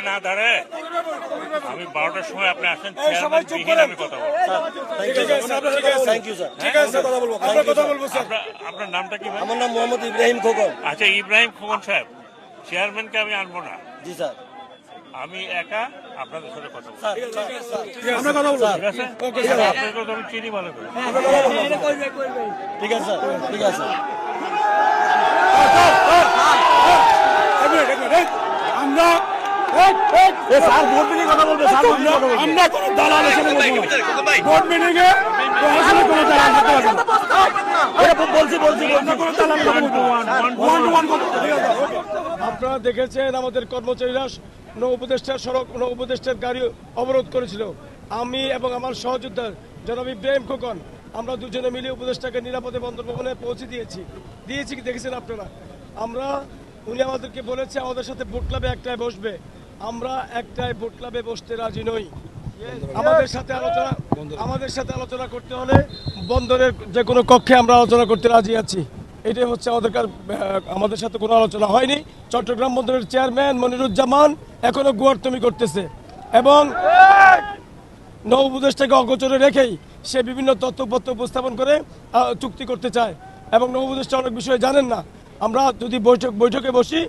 না দাঁড়ায় আমি 12টার সময় আপনি আসেন, চেয়ারম্যান বিহীন আমি কথা বলবো। আপনার নামটা কি ভাই? আমার নাম মোহাম্মদ ইব্রাহিম খোকন। আচ্ছা, ইব্রাহিম খোকন সাহেব, চেয়ারম্যানকে আমি আনবো না, জি স্যার, আমি একা আপনাদের সাথে কথা বলবো। ঠিক আছে, আপনার কথা আমি চিনি ভালো করে। ঠিক আছে স্যার, ঠিক আছে। আপনারা দেখেছেন আমাদের কর্মচারীরা নৌ উপদেষ্টার সড়ক নৌ উপদেষ্টার গাড়ি অবরোধ করেছিল। আমি এবং আমার সহযোদ্ধা জনাব ইব্রাহিম খোকন আমরা দুজনে মিলে উপদেষ্টাকে নিরাপদে বন্দর ভবনে পৌঁছে দিয়েছি কি দেখেছেন আপনারা। উনি আমাদেরকে বলেছে আমাদের সাথে বোট ক্লাবে একটায় বসবে, আমরা একটাই বোট ক্লাবে বসতে রাজি নই। আমাদের সাথে আলোচনা করতে হলে বন্দরের যে কোনো কক্ষে আমরা আলোচনা করতে রাজি আছি। এটাই হচ্ছে আমাদের সাথে কোনো আলোচনা হয়নি। চট্টগ্রাম বন্দরের চেয়ারম্যান মনিরুজ্জামান এখনো গুয়ার্তমি করতেছে এবং নৌ উপদেষ্টাকে অগোচরে রেখেই সে বিভিন্ন তথ্যপত্র উপস্থাপন করে চুক্তি করতে চায় এবং নৌ উপদেষ্টা অনেক বিষয়ে জানেন না। আমরা যদি বৈঠকে বসি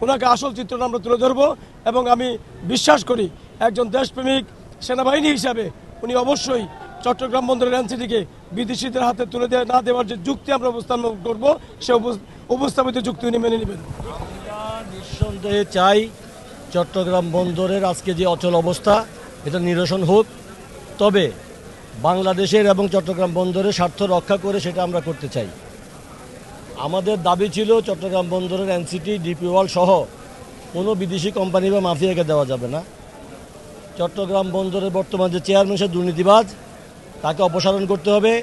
ওনাকে আসল চিত্রটা আমরা তুলে ধরবো এবং আমি বিশ্বাস করি একজন দেশপ্রেমিক সেনাবাহিনী হিসাবে উনি অবশ্যই চট্টগ্রাম বন্দরের এনসিটিকে বিদেশিদের হাতে তুলে না দেওয়ার যে যুক্তি আমরা উপস্থাপন করব সে উপস্থাপিত যুক্তি উনি মেনে নেবেন। নিঃসন্দেহে চাই চট্টগ্রাম বন্দরের আজকে যে অচল অবস্থা এটা নিরসন হোক, তবে বাংলাদেশের এবং চট্টগ্রাম বন্দরের স্বার্থ রক্ষা করে সেটা আমরা করতে চাই। আমাদের দাবি ছিল চট্টগ্রাম বন্দরের এনসিটি, ডিপি ওয়ার্ল্ড সহ কোনো বিদেশি কোম্পানি বা মাফিয়াকে দেওয়া যাবে না। চট্টগ্রাম বন্দরের বর্তমান যে চেয়ারম্যান সে দুর্নীতিবাজ, তাকে অপসারণ করতে হবে।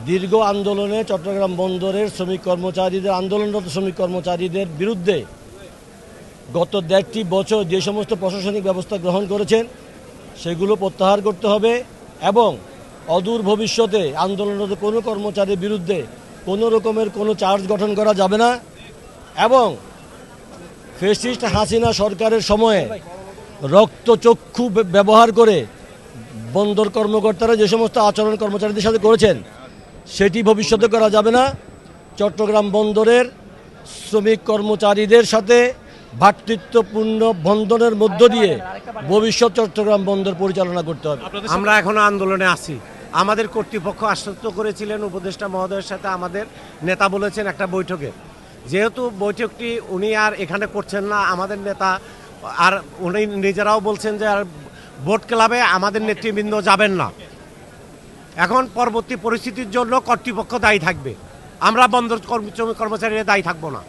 দীর্ঘ আন্দোলনে চট্টগ্রাম বন্দরের আন্দোলনরত শ্রমিক কর্মচারীদের বিরুদ্ধে গত 1.5 বছর যে সমস্ত প্রশাসনিক ব্যবস্থা গ্রহণ করেছেন সেগুলো প্রত্যাহার করতে হবে এবং অদূর ভবিষ্যতে আন্দোলনরত কোনো কর্মচারীর বিরুদ্ধে কোনো রকমের কোনো চার্জ গঠন করা যাবে না এবং ফ্যাসিস্ট হাসিনা সরকারের সময়ে রক্তচক্ষু ব্যবহার করে বন্দর কর্মকর্তারা যে সমস্ত আচরণ কর্মচারীদের সাথে করেছেন সেটি ভবিষ্যতে করা যাবে না। চট্টগ্রাম বন্দরের শ্রমিক কর্মচারীদের সাথে ভ্রাতৃত্বপূর্ণ বন্ধনের মধ্য দিয়ে ভবিষ্যৎ চট্টগ্রাম বন্দর পরিচালনা করতে হবে। আমরা এখনো আন্দোলনে আছি। আমাদের কর্তৃপক্ষ আশ্বস্ত করেছিলেন উপদেষ্টা মহোদয়ের সাথে আমাদের নেতা বলেছেন একটা বৈঠকে, যেহেতু বৈঠকটি উনি আর এখানে করছেন না, আমাদের নেতা আর উনি নিজেরাও বলছেন যে আর বোট ক্লাবে আমাদের নেতৃবৃন্দ যাবেন না। এখন পরবর্তী পরিস্থিতির জন্য কর্তৃপক্ষ দায়ী থাকবে, আমরা বন্দর কর্মচারীরা দায়ী থাকবো না।